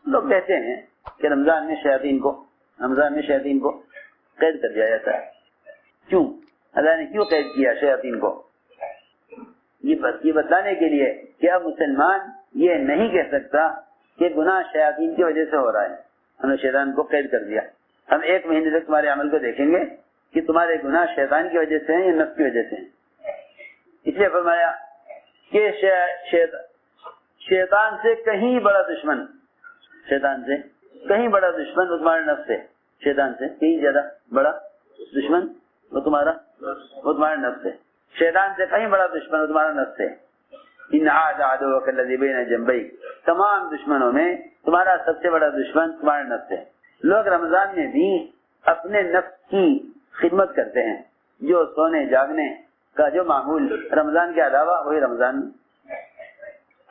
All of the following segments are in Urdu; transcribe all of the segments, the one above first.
لوگ کہتے ہیں کہ رمضان میں شیاطین کو قید کر دیا جاتا ہے. کیوں؟ اللہ نے کیوں قید کیا شیاطین کو؟ یہ بتانے کے لیے کہ اب مسلمان یہ نہیں کہہ سکتا کہ گناہ شیاطین کی وجہ سے ہو رہا ہے. ہم نے شیطان کو قید کر دیا. ہم 1 مہینے تک تمہارے عمل کو دیکھیں گے کہ تمہارے گناہ شیطان کی وجہ سے ہیں یا نفس کی وجہ سے ہیں. اس لیے فرمایا کہ شیطان سے کہیں بڑا دشمن وہ تمہارا نفس ہے. شیطان سے کہیں زیادہ بڑا دشمن وہ تمہارا نفس ہے. شیطان سے کہیں بڑا دشمن وہ تمہارا نفس ہے. ان عدوک الذی بین جنبیک، تمام دشمنوں میں تمہارا سب سے بڑا دشمن تمہارا نفس ہے. لوگ رمضان میں بھی اپنے نفس کی خدمت کرتے ہیں. جو سونے جاگنے کا جو معمول رمضان کے علاوہ وہی رمضان میں.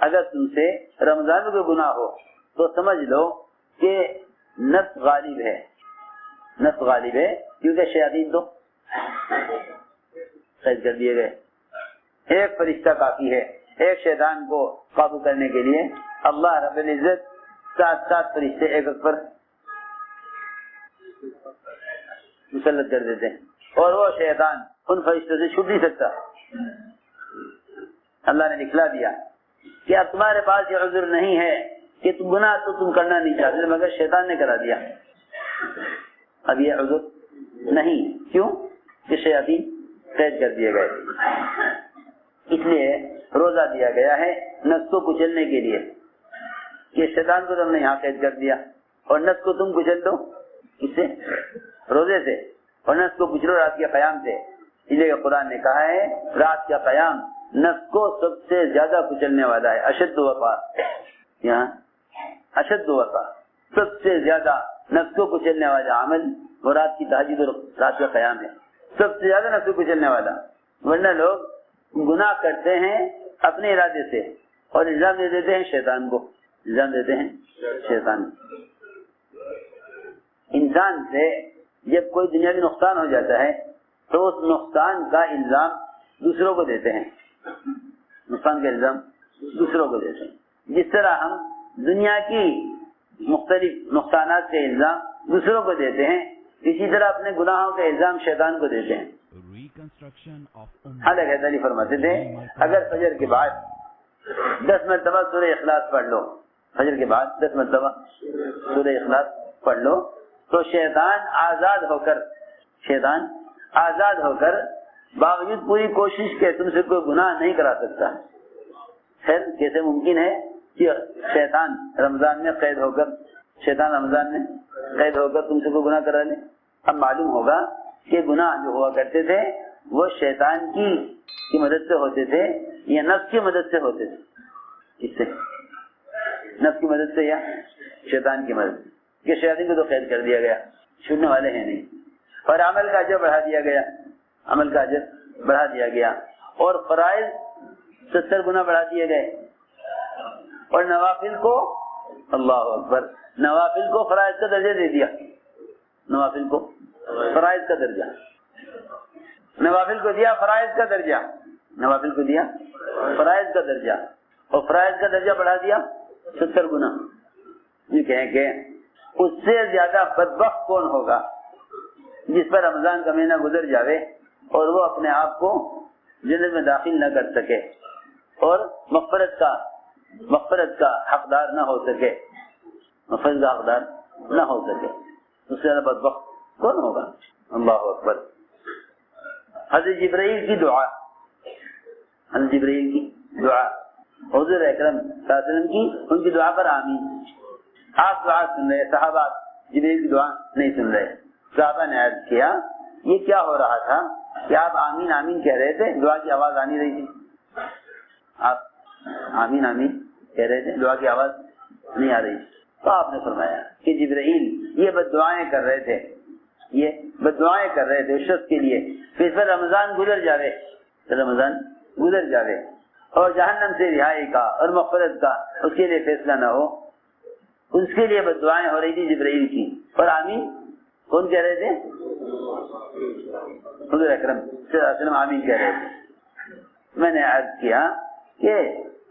اگر تم سے رمضان میں کوئی گناہ ہو تو سمجھ لو کہ نفس غالب ہے کیونکہ شیاطین تو قید کر دیے گئے. ایک فرشتہ کافی ہے ایک شیطان کو قابو کرنے کے لیے. اللہ رب العزت 7 فرشتے ایک پر مسلط کر دیتے ہیں اور وہ شیطان ان فرشتوں سے چھوٹ نہیں سکتا. اللہ نے دکھلا دیا کہ اب تمہارے پاس یہ عذر نہیں ہے کہ تم گناہ تو تم کرنا نہیں چاہتے مگر شیطان نے کرا دیا. اب یہ عذر نہیں. کیوں؟ کہ شیاطین قید کر دیے گئے. اس لیے روزہ دیا گیا ہے نفس کو کچلنے کے لیے کہ شیطان کو تم نے یہاں قید کر دیا اور نفس کو تم کچل دو اس سے روزے سے اور نفس کو کچلو رات کے قیام سے. اس لیے قرآن نے کہا ہے رات کا قیام نفس کو سب سے زیادہ کچلنے والا ہے. اشد وقا یہاں اشد وقا سب سے زیادہ نفس کو کچلنے والا عمل وہ رات کی تہجد اور رات کا قیام ہے. سب سے زیادہ نفس کو کچلنے والا. ورنہ لوگ گناہ کرتے ہیں اپنے ارادے سے اور الزام دے دیتے ہیں شیطان کو. انسان سے جب کوئی دنیاوی نقصان ہو جاتا ہے تو اس نقصان کا الزام دوسروں کو دیتے ہیں. جس طرح ہم دنیا کی مختلف نقصانات کے الزام دوسروں کو دیتے ہیں اسی طرح اپنے گناہوں کا الزام شیطان کو دیتے ہیں. حضرت علی فرماتے تھے اگر فجر کے بعد 10 مرتبہ سورہ اخلاص پڑھ لو فجر کے بعد 10 مرتبہ سورہ اخلاص پڑھ لو تو شیطان آزاد ہو کر باوجود پوری کوشش کے تم سے کوئی گناہ نہیں کرا سکتا. خیر کیسے ممکن ہے کہ شیطان رمضان میں قید ہو کر تم سے کوئی گناہ کرا لے؟ اب معلوم ہوگا کہ گناہ جو ہوا کرتے تھے وہ شیطان کی مدد سے ہوتے تھے یا نفس کی مدد سے ہوتے تھے. اس سے نفس کی مدد سے یا شیطان کی مدد سے کہ شیطان کو تو قید کر دیا گیا چھوٹنے والے ہیں نہیں. اور عمل کا اجر بڑھا دیا گیا اور فرائض 70 گنا بڑھا دیے گئے اور نوافل کو اللہ اکبر نوافل کو فرائض کا درجہ دے دیا. نوافل کو فرائض کا درجہ نوافل کو دیا فرائض کا درجہ اور فرائض کا درجہ بڑھا دیا 70 گنا. یہ کہیں کہ اس سے زیادہ بدبخت کون ہوگا جس پر رمضان کا مہینہ گزر جاوے اور وہ اپنے آپ کو جنت میں داخل نہ کر سکے اور مغفرت کا حقدار نہ ہو سکے. اس سے زیادہ بدبخت کون ہوگا؟ اللہ اکبر. حضرت جبرائیل کی دعا حضور اکرم صلی اللہ علیہ وسلم کی ان کی دعا پر آمین. آپ دعا سن رہے صحابہ جبرائیل کی دعا نہیں سن رہے. صحابہ نے عرض کیا یہ کیا ہو رہا تھا کہ آپ آمین آمین کہہ رہے تھے دعا کی آواز آ نہیں رہی تھی. آپ آمین آمین کہہ رہے تھے دعا کی آواز نہیں آ رہی. تو آپ نے فرمایا کہ جبرائیل یہ بد دعائیں کر رہے تھے اس شخص کے لیے پھر پر رمضان گزر جاوے اور جہنم سے رہائی کا اور مغفرت کا اس کے لیے فیصلہ نہ ہو. اس کے لیے بد دعائیں ہو رہی تھی جبرائیل کی. اور آمین کون کہہ رہے تھے؟ حضور اکرم صلی اللہ علیہ وسلم آمین کہہ رہے تھے. میں نے عرض کیا کہ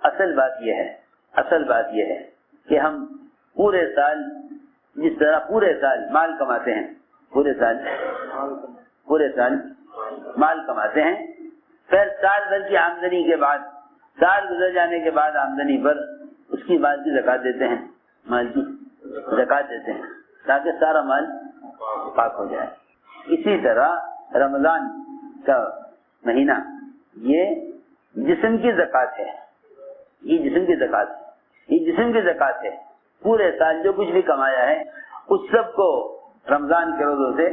اصل بات یہ ہے کہ ہم پورے سال جس طرح پورے سال مال کماتے ہیں، پورے سال مال کماتے ہیں، پھر سال بھر کی آمدنی کے بعد، سال گزر جانے کے بعد آمدنی پر اس کی مال کی زکات دیتے ہیں، مال کی زکات دیتے ہیں تاکہ سارا مال پاک ہو جائے۔ اسی طرح رمضان کا مہینہ یہ جسم کی زکات ہے، یہ جسم کی زکات ہے، یہ جسم کی زکات ہے۔ پورے سال جو کچھ بھی کمایا ہے اس سب کو رمضان کے روزوں سے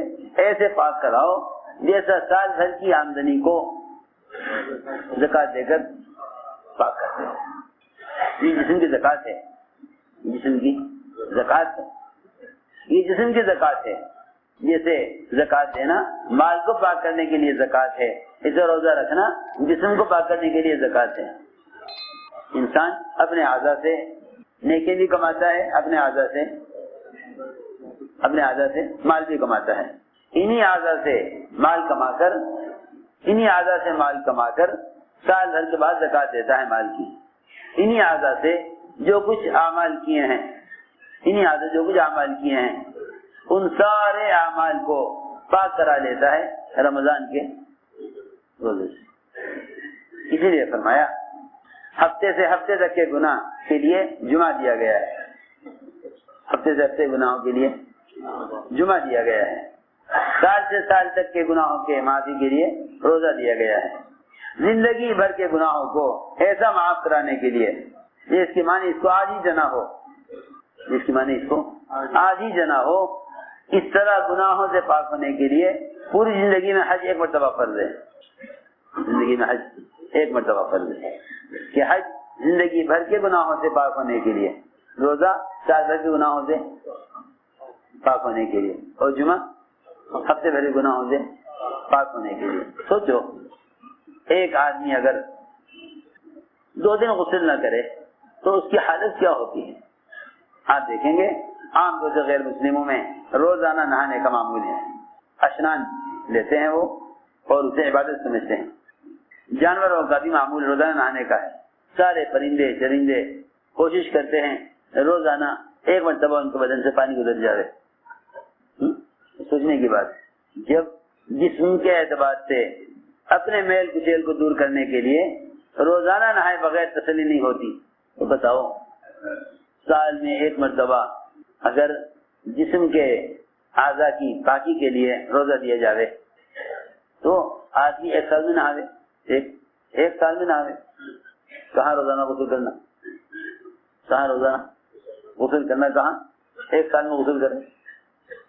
ایسے پاک کراؤ جیسا سال بھر کی آمدنی کو زکات دے کر پاک کرتے ہیں۔ یہ جسم کی زکات ہے، جسم کی زکات ہے، یہ جسم کی زکات ہے۔ جیسے زکات دینا مال کو پاک کرنے کے لیے زکات ہے، اسے روزہ رکھنا جسم کو پاک کرنے کے لیے زکات ہے۔ انسان اپنے اعضاء سے نیکی بھی کماتا ہے، اپنے اعضاء سے مال بھی کماتا ہے۔ انہی اعضاء سے مال کما کر سال بھر کے بعد زکات دیتا ہے مال کی۔ انہی اعضاء سے جو کچھ اعمال کیے ہیں ان سارے اعمال کو پاک کرا لیتا ہے رمضان کے روزے سے۔ اسی لیے فرمایا ہفتے سے ہفتے تک کے گناہ کے لیے جمعہ دیا گیا ہے، ہفتے سے ہفتے گناہوں کے لیے جمعہ دیا گیا ہے، سال سے سال تک کے گناہوں کے معافی کے لیے روزہ دیا گیا ہے، زندگی بھر کے گناہوں کو ایسا معاف کرانے کے لیے اس کی معنی اس کو آج ہی جنا ہو، اس کی معنی اس کو آج ہی جنا ہو۔ اس طرح گناہوں سے پاک ہونے کے لیے پوری زندگی میں حج ایک مرتبہ فرض ہے، زندگی میں حج ایک مرتبہ فرض ہے کہ حج زندگی بھر کے گناہوں سے پاک ہونے کے لیے، روزہ سال بھر کے گناہوں سے پاک ہونے کے لیے، اور جمعہ ہفتے بھر کے گناہوں سے پاک ہونے کے لیے۔ سوچو ایک آدمی اگر 2 دن غسل نہ کرے تو اس کی حالت کیا ہوتی ہے؟ آپ دیکھیں گے عام طور سے غیر مسلموں میں روزانہ نہانے کا معمول ہے، اشنان لیتے ہیں وہ اور اسے عبادت سمجھتے ہیں۔ جانوروں کا بھی معمول روزانہ نہانے کا ہے، سارے پرندے چرندے کوشش کرتے ہیں روزانہ ایک مرتبہ ان کے بدن سے پانی گزر جائے۔ سوچنے کی بات، جب جسم کے اعتبار سے اپنے میل کچیل کو دور کرنے کے لیے روزانہ نہائے بغیر تسلی نہیں ہوتی، تو بتاؤ سال میں ایک مرتبہ اگر جسم کے اعضاء کی پاکی کے لیے روزہ دیا جاوے تو آدمی ایک سال میں نہاوے، ایک سال میں نہاوے۔ کہاں روزانہ غسل کرنا، کہاں روزانہ غسل کرنا، کہاں ایک سال میں غسل کرنا؟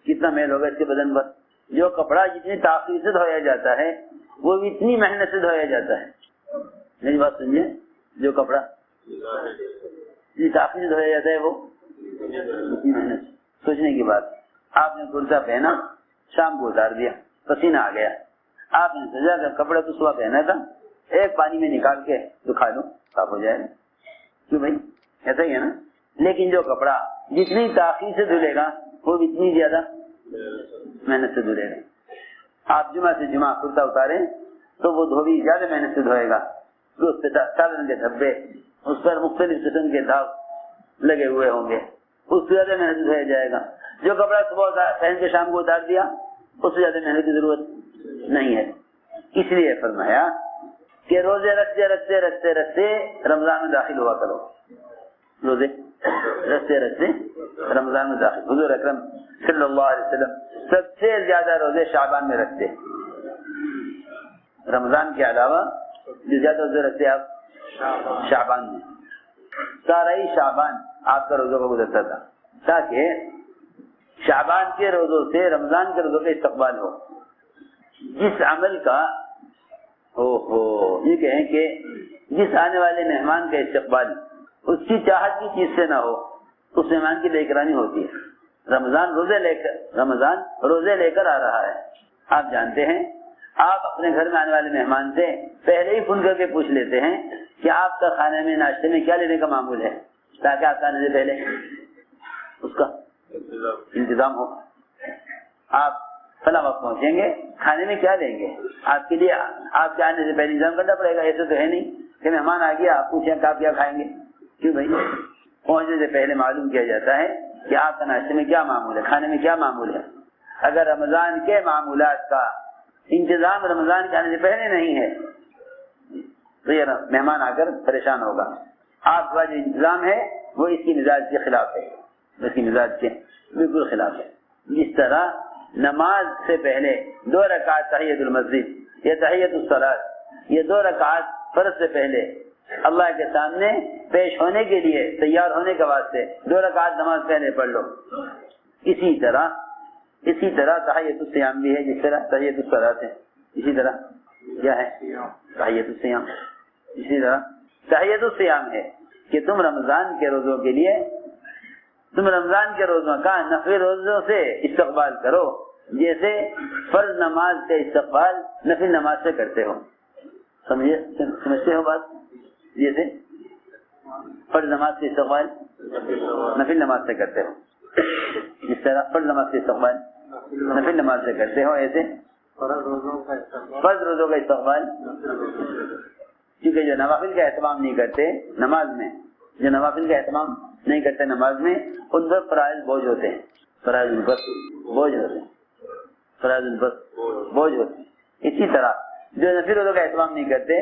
کتنا میل ہوگا اس کے بدن پر؟ جو کپڑا جتنی تاخیر سے دھویا جاتا ہے وہ اتنی محنت سے دھویا جاتا ہے۔ میری بات سمجھے، جو کپڑا جتنی تاخیر سے دھویا جاتا ہے وہ اتنی محنت۔ سوچنے کی بات، آپ نے کرتا پہنا، شام کو اتار دیا، پسینہ آ گیا، آپ نے سوچا کہ کپڑا تو صبح پہنا تھا، ایک پانی میں نکال کے سکھا دو، صاف ہو جائے گا۔ کیوں بھائی، ایسا ہی ہے نا؟ لیکن جو کپڑا جتنی تاخیر سے دھلے گا وہ اتنی زیادہ محنت سے دھلے گا۔ آپ جمعہ سے جمعہ کرتا اتارے تو وہ دھوبی زیادہ محنت سے دھوئے گا، اس پہ سادہ رنگ کے دھبے، اس پر مختلف قسم کے داغ لگے ہوئے ہوں گے، اس سے زیادہ محنت سے دھویا جائے گا۔ جو کپڑا صبح پہن کے شام کو اتار دیا اس سے زیادہ محنت کی ضرورت نہیں ہے۔ اس لیے فرمایا کہ روزے رکھتے رکھتے رکھتے رکھتے رمضان میں داخل ہوا کرو، روزے رکھتے رکھتے رمضان میں داخل۔ حضور اکرم صلی اللہ علیہ وسلم سب سے زیادہ روزے شعبان میں رکھتے، رمضان کے علاوہ جو زیادہ روزے رکھتے آپ شعبان میں، سارا ہی شعبان آپ کا روزوں کا گزرتا تھا تاکہ شعبان کے روزوں سے رمضان کے روزوں کا استقبال ہو۔ جس عمل کا یہ کہیں کہ جس آنے والے مہمان کا استقبال اس کی چاہت کی چیز سے نہ ہو، اس مہمان کی بے اکرامی ہوتی ہے۔ رمضان روزے لے کر آ رہا ہے۔ آپ جانتے ہیں آپ اپنے گھر میں آنے والے مہمان سے پہلے ہی فون کر کے پوچھ لیتے ہیں کہ آپ کا کھانے میں ناشتے میں کیا لینے کا معمول ہے، تاکہ آپ آنے سے پہلے اس کا انتظام ہو۔ آپ فلاں وقت پہنچیں گے، کھانے میں کیا لیں گے، آپ کے لیے آپ کے آنے سے پہلے انتظام کرنا پڑے گا۔ ایسے تو ہے نہیں کہ مہمان آ گیا آپ پوچھیں کہ آپ کیا کھائیں گے۔ کیوں بھائی، پہنچنے سے پہلے معلوم کیا جاتا ہے کہ آپ کا ناشتے میں کیا معمول ہے، کھانے میں کیا معمول ہے۔ اگر رمضان کے معمولات کا انتظام رمضان کے آنے سے پہلے نہیں ہے تو یہ مہمان آ کر پریشان ہوگا۔ آپ کا جو انتظام ہے وہ اس کی مزاج کے خلاف ہے، اس کی مزاج کے بالکل خلاف ہے۔ جس طرح نماز سے پہلے 2 رکعت تحیۃ المسجد یا تحیۃ الصلاۃ، یہ 2 رکعت فرض سے پہلے اللہ کے سامنے پیش ہونے کے لیے تیار ہونے کے واسطے 2 رکعت نماز پہلے پڑھ لو۔ اسی طرح تحیۃ الصیام بھی ہے، جس طرح تحیۃ الصلاۃ ہے، اسی طرح کیا ہے تحیۃ الصیام۔ اسی طرح تحیۃ الصیام ہے کہ تم رمضان کے روزوں کے لیے تم رمضان کے روزوں کا نفل روزوں سے استقبال کرو، جیسے فرض نماز کا استقبال نفل نماز سے کرتے ہو۔ سمجھتے ہو بات؟ جیسے فرض نماز کے استقبال نفل نماز سے کرتے ہو، جس طرح فرض نماز کے استقبال نفل نماز سے کرتے ہو، ایسے فرض روزوں کا استقبال، کیونکہ جو نوافل کا اہتمام نہیں کرتے نماز میں، جو نوافل کا اہتمام نہیں کرتے نماز میں، ان پر فرائض بوجھ ہوتے ہیں، فرائض ان پر بوجھ ہوتے ہیں، فرائض ان پر بوجھ ہوتے ہیں۔ اسی طرح جو نفل روزوں کا اہتمام نہیں کرتے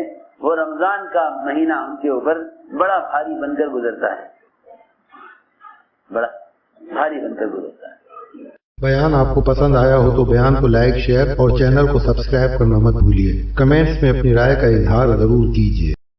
وہ رمضان کا مہینہ ان کے اوپر بڑا بھاری بن کر گزرتا ہے، بڑا بھاری بن کر گزرتا ہے۔ بیان آپ کو پسند آیا ہو تو بیان کو لائک، شیئر اور چینل کو سبسکرائب کرنا مت بھولیے۔ کمنٹس میں اپنی رائے کا اظہار ضرور کیجیے۔